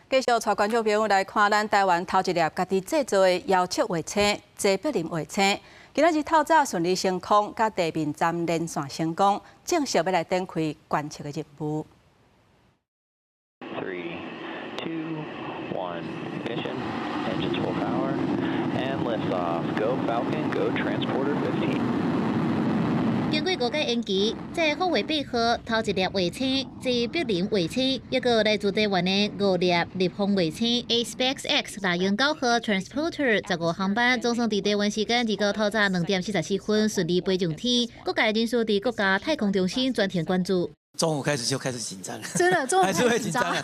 继续带观众朋友来看咱台湾头一粒家己制作的摇尺卫星——济北林卫星。今仔日透早顺利升空，甲地面站连线成功，正式要来展开观测的任务。3, 2, 1, ignition, engines full power, and lift off. Go Falcon, go Transporter 15. 经过5届延期，这福卫8号头一粒卫星济北林卫星，一个来自台湾的5粒立方卫星 SpaceX 大型9号 Transporter 15航班，总算伫台湾时间2号透早2点44分顺利飞上天，各界人士伫国家太空中心专程关注。中午开始就开始紧张了，真的，中午还是会紧张的，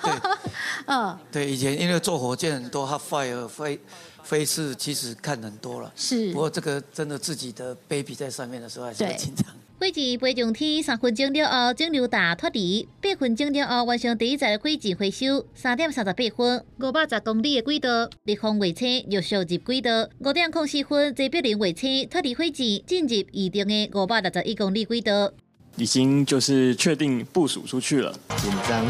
对，对，以前因为坐火箭很多 hot fire 飞是其实看很多了，是，不过这个真的自己的 baby 在上面的时候还是会紧张。飞机飞上天3分钟了后，整流塔脱离，8分钟了后完成第一载飞机回收，3点38分，510公里的轨道，立方卫星陆续入轨道，5点04分，济北林卫星脱离飞机进入预定的561公里轨道。已经就是确定部署出去了，紧张，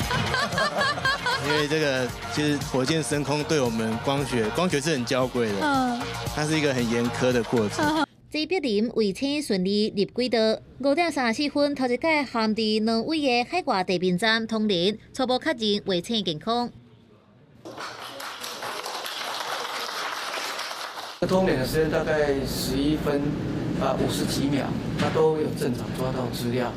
因为这个其实火箭升空对我们光学是很娇贵的，它是一个很严苛的过程。济北林卫星顺利入轨道，5点34分，头一届含伫2位的海外地面站通联，初步确认卫星健康。通联的时间大概11分50几秒，它都有正常抓到资料，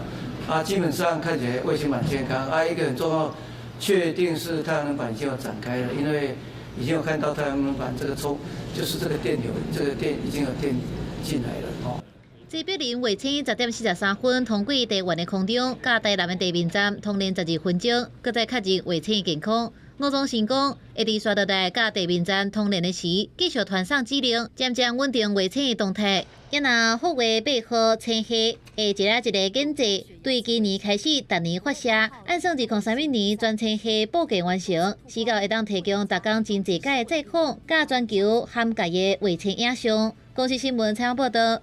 基本上看起来卫星蛮健康，一个很重要，确定是太阳能板已经要展开了，因为已经有看到太阳能板这个就是这个电流，这个电已经有电进来了。济北林卫星10点43分通过台湾的空中，甲台南的地面站通联12分钟，搁再确认卫星健康。吴总成功，会伫刷到台甲地面站通联的时，继续传送指令，渐渐稳定卫星的动态。也若福卫8号星系会一个一个检测，对今年开始逐年发射，按算2030年全星系布局完成，时到会当提供逐工真侪届的载控，甲全球涵盖的卫星影像。公司新闻采访报道。